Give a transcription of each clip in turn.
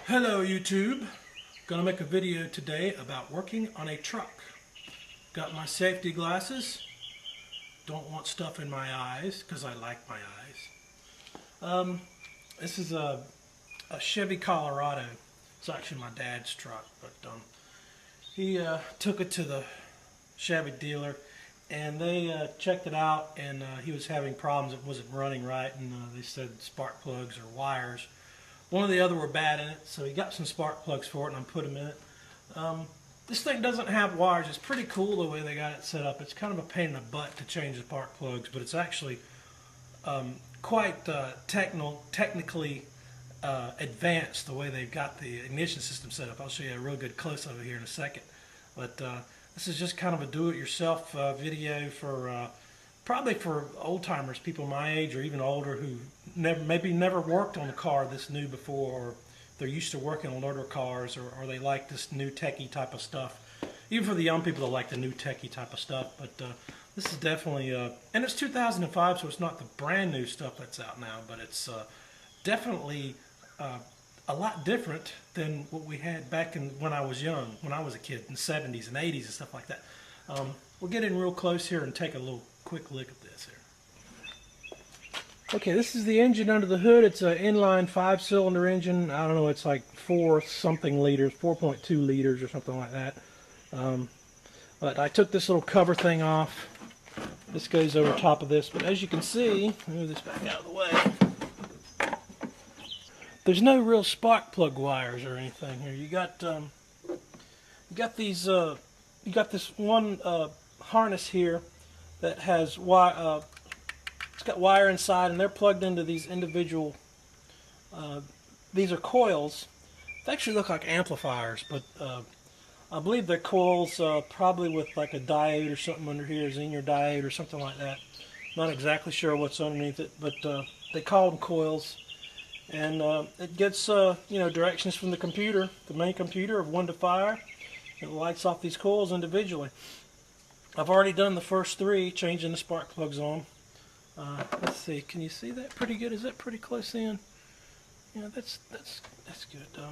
Hello YouTube, gonna make a video today about working on a truck. Got my safety glasses, don't want stuff in my eyes because I like my eyes. This is a Chevy Colorado. It's actually my dad's truck, but he took it to the Chevy dealer and they checked it out, and he was having problems. It wasn't running right, and they said spark plugs or wires. One or the other were bad in it, so he got some spark plugs for it, and I put them in it. This thing doesn't have wires. It's pretty cool the way they got it set up. It's kind of a pain in the butt to change the spark plugs, but it's actually quite technically advanced the way they've got the ignition system set up. I'll show you a real good close-up here in a second. But this is just kind of a do-it-yourself video for probably for old-timers, people my age or even older who maybe never worked on a car this new before, or they're used to working on older cars, or they like this new techie type of stuff. Even for the young people that like the new techie type of stuff. But this is definitely, and it's 2005, so it's not the brand new stuff that's out now, but it's definitely a lot different than what we had back when I was young, when I was a kid in the 70s and 80s and stuff like that. We'll get in real close here and take a little quick look at this here. Okay, this is the engine under the hood. It's an inline 5-cylinder engine. I don't know, it's like 4-something liters, 4.2 liters or something like that. But I took this little cover thing off. This goes over top of this, but as you can see, move this back out of the way. There's no real spark plug wires or anything here. You got these. You got this one harness here that has wire. It's got wire inside, and they're plugged into these individual. These are coils. They actually look like amplifiers, but I believe they're coils, probably with like a diode or something under here, a Xenon diode or something like that. Not exactly sure what's underneath it, but they call them coils. And it gets directions from the computer, the main computer, of when to fire. It lights off these coils individually. I've already done the first 3, changing the spark plugs on. Let's see, can you see that pretty good? Is that pretty close in? Yeah, that's good.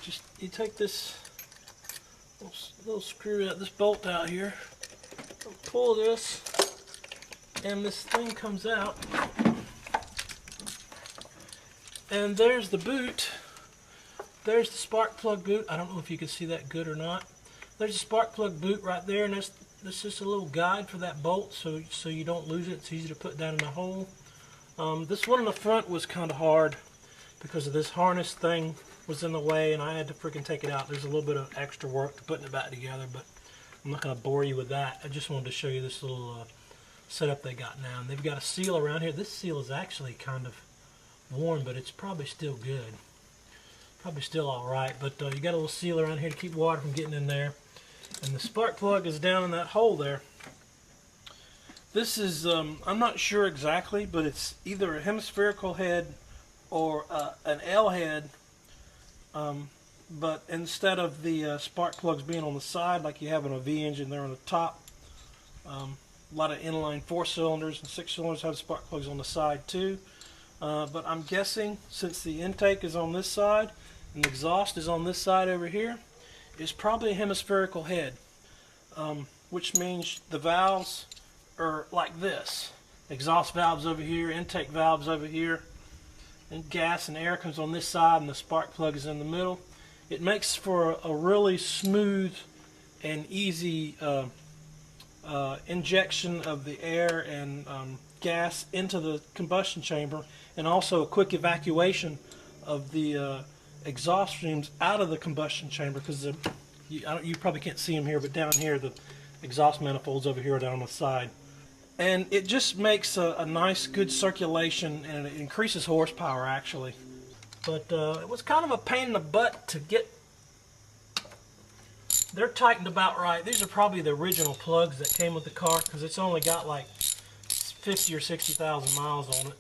Just you take this little screw out, this bolt out here, pull this, and this thing comes out. And there's the boot. There's the spark plug boot. I don't know if you can see that good or not. There's a spark plug boot right there, and that's just a little guide for that bolt, so you don't lose it. It's easy to put down in the hole. This one in the front was kind of hard because of this harness thing was in the way, and I had to freaking take it out. There's a little bit of extra work to putting it back together, but I'm not going to bore you with that. I just wanted to show you this little setup they got now. And they've got a seal around here. This seal is actually kind of worn, but it's probably still good. Probably still alright, but you got a little seal around here to keep water from getting in there. And the spark plug is down in that hole there. This is, I'm not sure exactly, but it's either a hemispherical head or an L head. But instead of the spark plugs being on the side like you have in a V engine, they're on the top. A lot of inline 4-cylinders and 6-cylinders have spark plugs on the side too. But I'm guessing, since the intake is on this side and the exhaust is on this side over here, it's probably a hemispherical head, which means the valves are like this. Exhaust valves over here, intake valves over here, and gas and air comes on this side, and the spark plug is in the middle. It makes for a really smooth and easy injection of the air and gas into the combustion chamber, and also a quick evacuation of the exhaust streams out of the combustion chamber, because you probably can't see them here, but down here the exhaust manifolds over here are down on the side. And it just makes a nice, good circulation, and it increases horsepower actually. But it was kind of a pain in the butt to get. They're tightened about right. These are probably the original plugs that came with the car, because it's only got like 50 or 60,000 miles on it.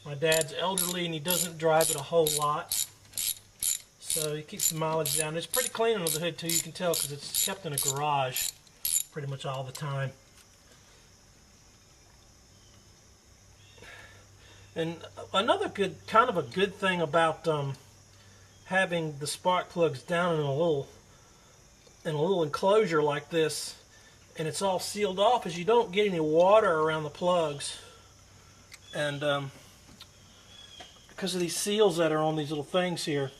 My dad's elderly and he doesn't drive it a whole lot, so he keeps the mileage down. It's pretty clean under the hood too, you can tell, because it's kept in a garage pretty much all the time. And another good, kind of a good thing about having the spark plugs down in a little enclosure like this, and it's all sealed off, is you don't get any water around the plugs. And because of these seals that are on these little things here,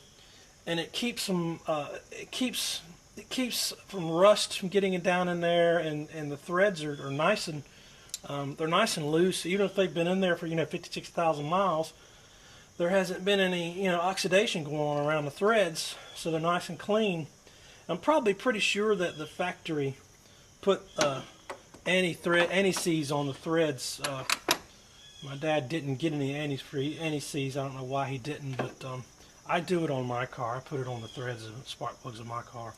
and it keeps them it keeps from rust from getting it down in there, and the threads are nice and they're nice and loose. Even if they've been in there for 56,000 miles, there hasn't been any oxidation going on around the threads, so they're nice and clean. I'm probably pretty sure that the factory put anti-seize on the threads. My dad didn't get any anti-seize. I don't know why he didn't, but I do it on my car. I put it on the threads and spark plugs of my car.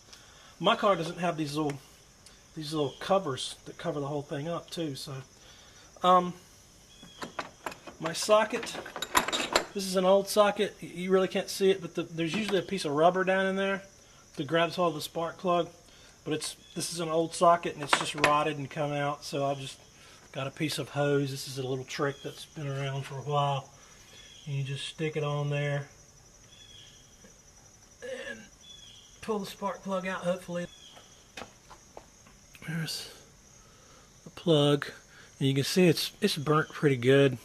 My car doesn't have these little covers that cover the whole thing up too. So my socket. This is an old socket. You really can't see it, but there's usually a piece of rubber down in there that grabs hold of the spark plug. But this is an old socket, and it's just rotted and come out. So I've just got a piece of hose. This is a little trick that's been around for a while. And you just stick it on there and pull the spark plug out, hopefully. There's the plug. And you can see it's burnt pretty good.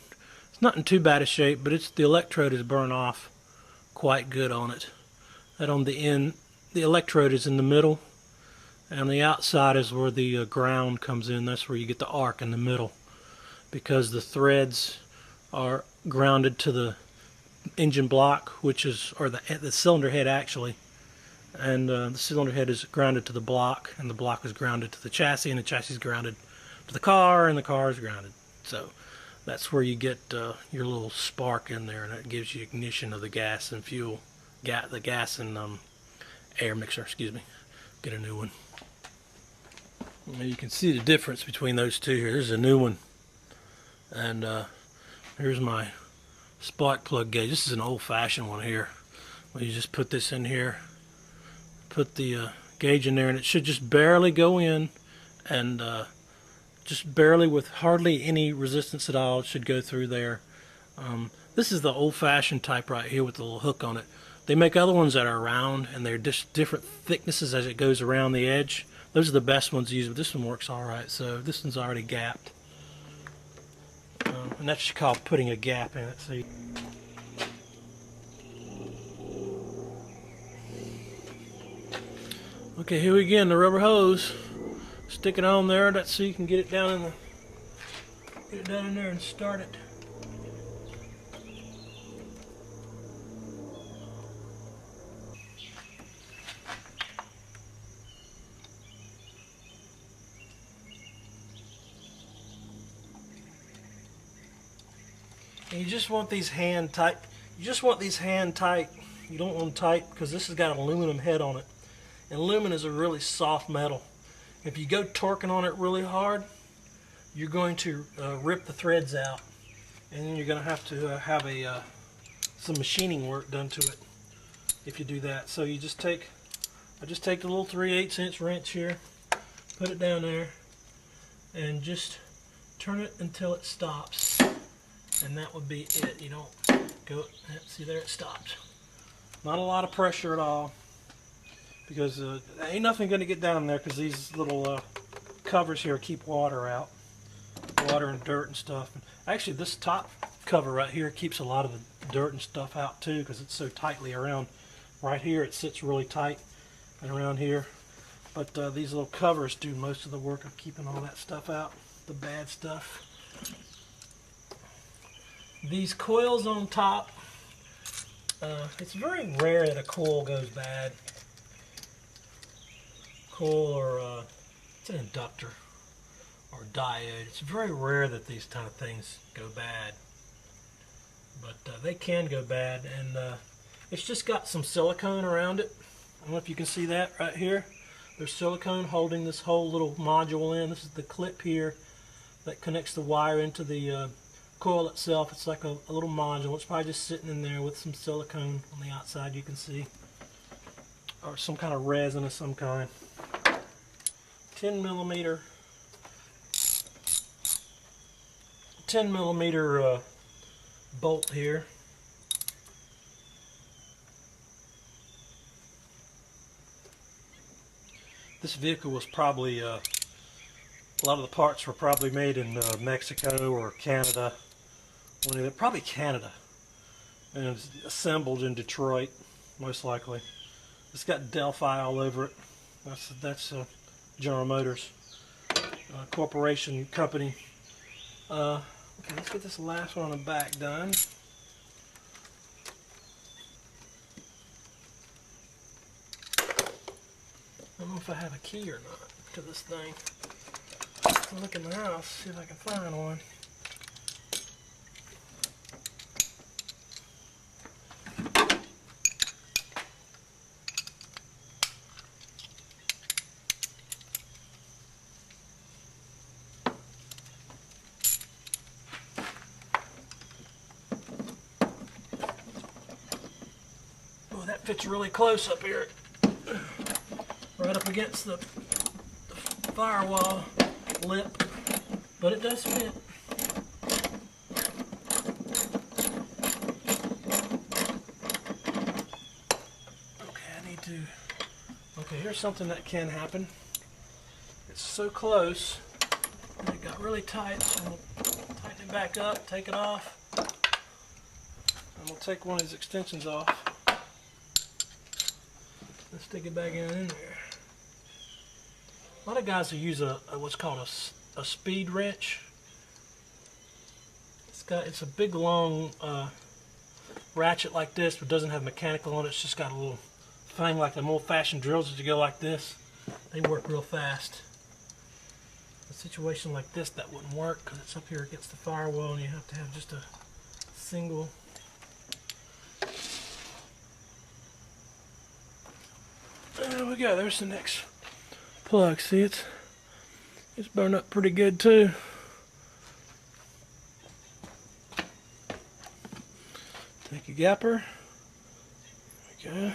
It's not in too bad a shape, but the electrode is burned off quite good on it. That on the end, the electrode is in the middle, and the outside is where the ground comes in. That's where you get the arc in the middle, because the threads are grounded to the engine block, or the cylinder head actually, and the cylinder head is grounded to the block, and the block is grounded to the chassis, and the chassis is grounded to the car, and the car is grounded. So that's where you get your little spark in there, and that gives you ignition of the gas and fuel, the gas and air mixer. Excuse me. Get a new one. Now you can see the difference between those two here. There's a new one, and here's my spark plug gauge. This is an old-fashioned one here. Well, you just put this in here, put the gauge in there, and it should just barely go in, and just barely, with hardly any resistance at all, it should go through there. This is the old-fashioned type right here with the little hook on it. They make other ones that are round, and they're just different thicknesses as it goes around the edge. Those are the best ones to use, but this one works alright. So this one's already gapped. And that's called putting a gap in it. See? Okay, here again, the rubber hose. Stick it on there, that's so you can get it down in there and start it. And you just want these hand tight. You just want these hand tight. You don't want them tight because this has got an aluminum head on it. And aluminum is a really soft metal. If you go torquing on it really hard, you're going to rip the threads out, and then you're going to have some machining work done to it if you do that. So I just take the little 3/8" wrench here, put it down there, and just turn it until it stops, and that would be it. You don't go. See there, it stopped. Not a lot of pressure at all, because ain't nothing going to get down there, because these little covers here keep water out, water and dirt and stuff. And actually, this top cover right here keeps a lot of the dirt and stuff out too, because it's so tightly around. Right here, it sits really tight, and around here. But these little covers do most of the work of keeping all that stuff out, the bad stuff. These coils on top, it's very rare that a coil goes bad. Coil, or it's an inductor or diode. It's very rare that these kind of things go bad, but they can go bad, and it's just got some silicone around it. I don't know if you can see that right here. There's silicone holding this whole little module in. This is the clip here that connects the wire into the coil itself. It's like a little module. It's probably just sitting in there with some silicone on the outside, you can see, or some kind of resin of some kind. 10 millimeter bolt here. This vehicle was probably, a lot of the parts were probably made in Mexico or Canada. Probably Canada. And it was assembled in Detroit, most likely. It's got Delphi all over it. That's General Motors corporation company. Okay, let's get this last one on the back done. I don't know if I have a key or not to this thing. I'll look in the house, see if I can find one. Oh, that fits really close up here. Right up against the firewall lip, but it does fit. Okay, here's something that can happen. It's so close, and it got really tight, so I'm going to tighten it back up, take it off. I'm going to take one of these extensions off. Let's stick it back in there. A lot of guys will use what's called a speed wrench. It's a big long ratchet like this, but doesn't have mechanical on it. It's just got a little thing like them old-fashioned drills that you go like this. They work real fast. A situation like this, that wouldn't work because it's up here against the firewall, and you have to have just a single. There we go. There's the next plug. See, it's burned up pretty good too. Take a gapper. There we go.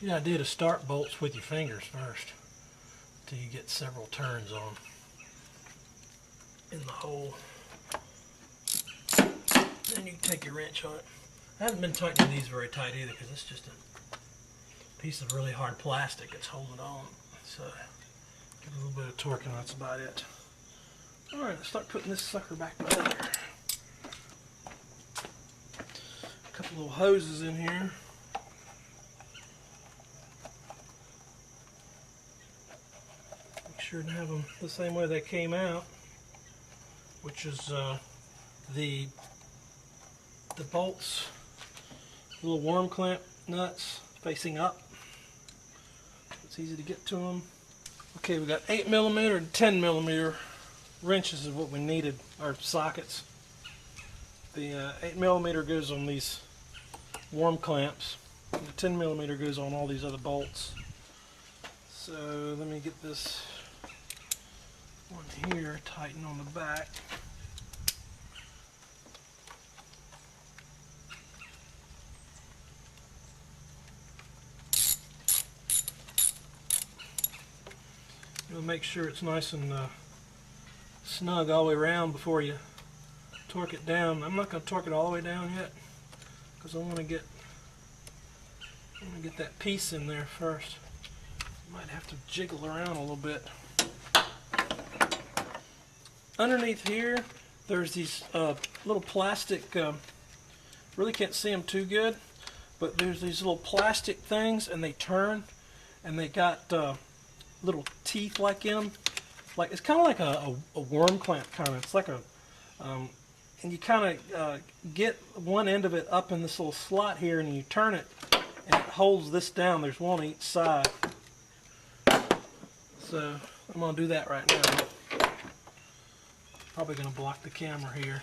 The idea to start bolts with your fingers first until you get several turns on in the hole. Then you can take your wrench on it. I haven't been tightening these very tight either because it's just a piece of really hard plastic that's holding on. So give it a little bit of torque and that's about it. Alright, let's start putting this sucker back together. A couple little hoses in here. Sure to have them the same way they came out, which is the bolts, little worm clamp nuts facing up. It's easy to get to them. Okay, we got 8mm and 10mm wrenches is what we needed, or sockets. The 8mm goes on these worm clamps, and the 10mm goes on all these other bolts. So let me get this one here tighten on the back. You'll make sure it's nice and snug all the way around before you torque it down. I'm not going to torque it all the way down yet because I want to get that piece in there first. Might have to jiggle around a little bit. Underneath here, there's these little plastic Really can't see them too good, but there's these little plastic things, and they turn, and they got little teeth like in them. Like, it's kind of like a worm clamp kind of. It's like a, and you kind of get one end of it up in this little slot here, and you turn it, and it holds this down. There's one on each side. So I'm going to do that right now. Probably going to block the camera here.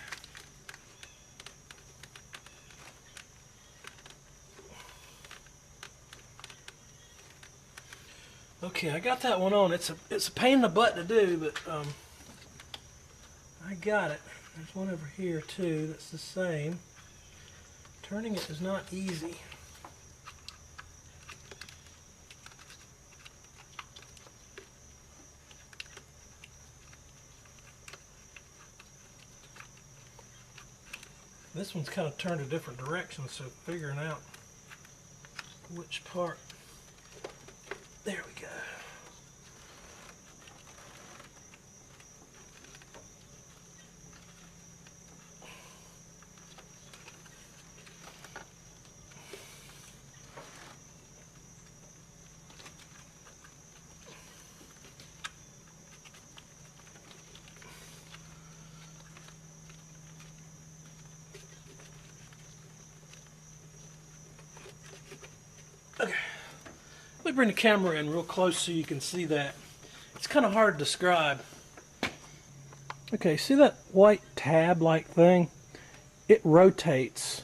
Okay, I got that one on. It's a pain in the butt to do, but I got it. There's one over here too that's the same. Turning it is not easy. This one's kind of turned a different direction, so figuring out which part. There we go. Okay. Let me bring the camera in real close so you can see that. It's kind of hard to describe. Okay, see that white tab-like thing? It rotates,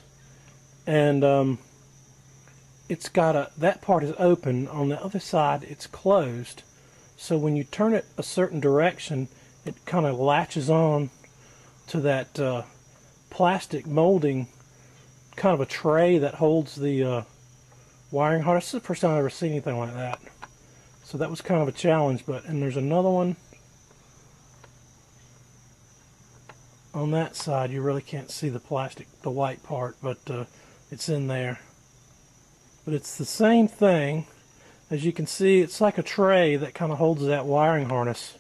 and it's got that part is open. On the other side, it's closed. So when you turn it a certain direction, it kind of latches on to that plastic molding, kind of a tray that holds the wiring harness. This is the first time I've ever seen anything like that. So that was kind of a challenge, and there's another one on that side. You really can't see the plastic, the white part, but it's in there. But it's the same thing. As you can see, it's like a tray that kind of holds that wiring harness.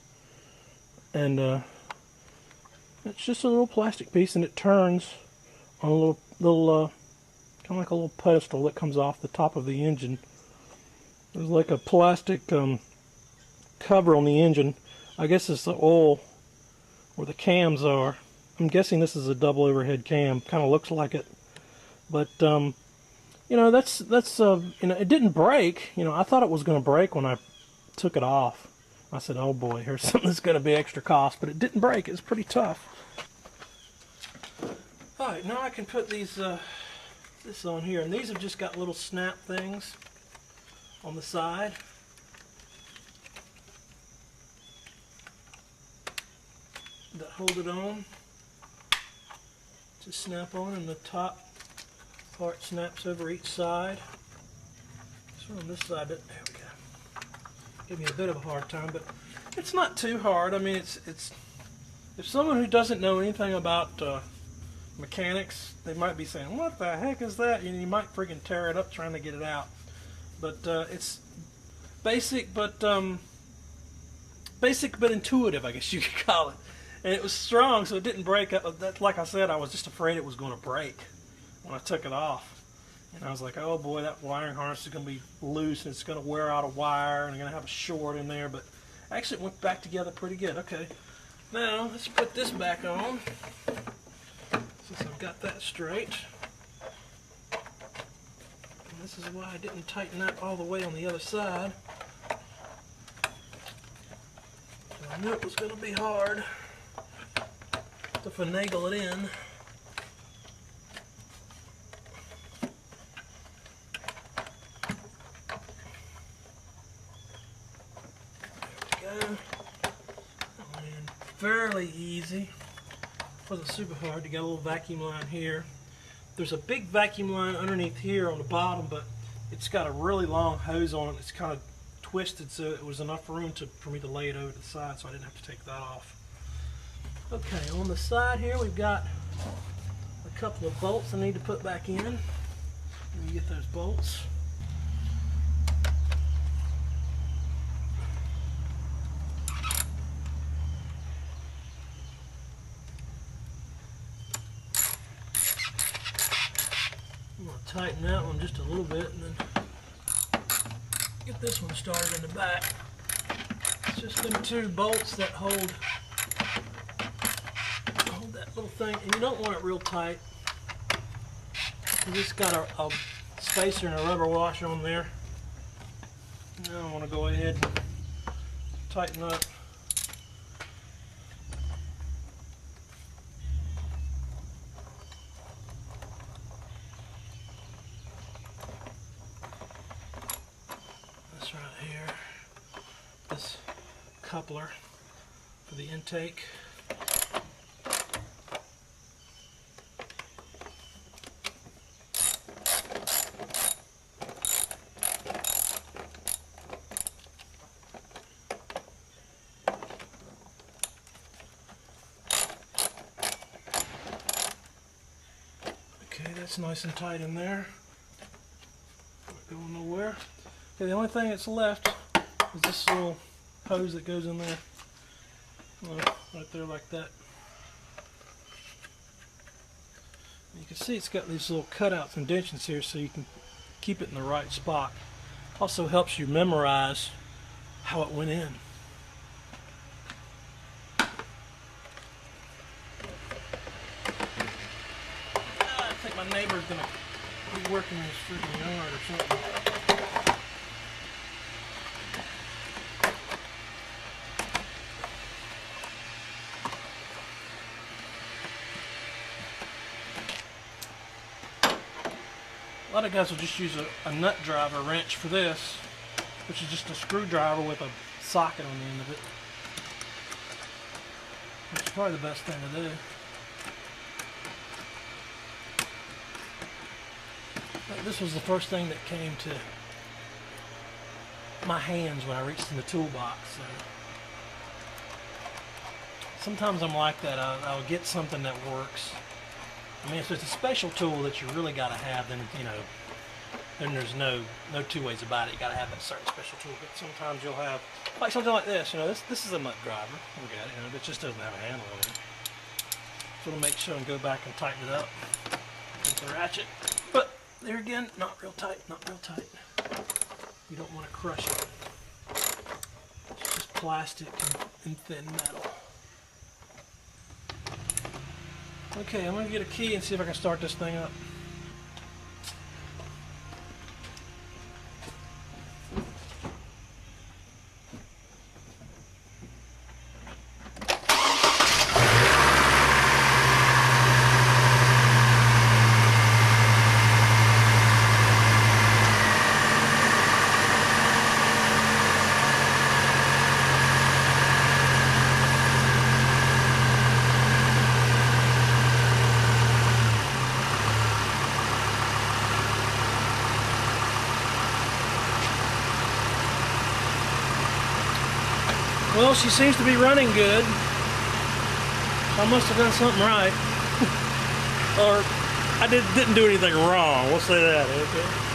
And it's just a little plastic piece, and it turns on a little kind of like a little pedestal that comes off the top of the engine. There's like a plastic cover on the engine. I guess it's the oil where the cams are. I'm guessing this is a double overhead cam. Kind of looks like it. But you know, that's you know, it didn't break. You know, I thought it was going to break when I took it off. I said, oh boy, here's something that's going to be extra cost. But it didn't break. It's pretty tough. Alright, now I can put these this on here, and these have just got little snap things on the side. That hold it on. Just snap on, and the top part snaps over each side. So on this side, there we go. Give me a bit of a hard time, but it's not too hard. I mean, it's if someone who doesn't know anything about mechanics, they might be saying, what the heck is that? You might freaking tear it up trying to get it out. But it's basic but intuitive, I guess you could call it. And it was strong, so it didn't break. Like I said, I was just afraid it was going to break when I took it off. And I was like, oh boy, that wiring harness is going to be loose, and it's going to wear out a wire, and I'm going to have a short in there. But actually it went back together pretty good. Okay, now let's put this back on. Since I've got that straight. And this is why I didn't tighten that all the way on the other side. I knew it was going to be hard to finagle it in. There we go. That went in fairly easy. Wasn't super hard. You got a little vacuum line here. There's a big vacuum line underneath here on the bottom, but it's got a really long hose on it. It's kind of twisted, so it was enough room for me to lay it over to the side, so I didn't have to take that off. Okay, on the side here we've got a couple of bolts I need to put back in. Let me get those bolts. tighten that one just a little bit and then get this one started in the back. It's just them two bolts that hold that little thing, and you don't want it real tight. You just got a spacer and a rubber washer on there. Now I want to go ahead and tighten up. This right here, this coupler for the intake. Okay, that's nice and tight in there. Not going nowhere. Okay, the only thing that's left is this little hose that goes in there. Right there like that. You can see it's got these little cutouts and indentions here so you can keep it in the right spot. Also helps you memorize how it went in. I think my neighbor's gonna be working in his freaking yard or something. A lot of guys will just use a nut driver wrench for this, which is just a screwdriver with a socket on the end of it. Which is probably the best thing to do. But this was the first thing that came to my hands when I reached in the toolbox. So sometimes I'm like that. I'll get something that works. I mean, if it's a special tool that you really got to have, then, you know, then there's no two ways about it. You got to have that certain special tool. But sometimes you'll have, like something like this, you know, this is a nut driver. Look at it, you know, it just doesn't have a handle on it. So it'll make sure and go back and tighten it up with the ratchet. But there again, not real tight, not real tight. You don't want to crush it. It's just plastic and thin metal. Okay, I'm going to get a key and see if I can start this thing up. Well, she seems to be running good. I must have done something right. Or I didn't do anything wrong. We'll say that, okay?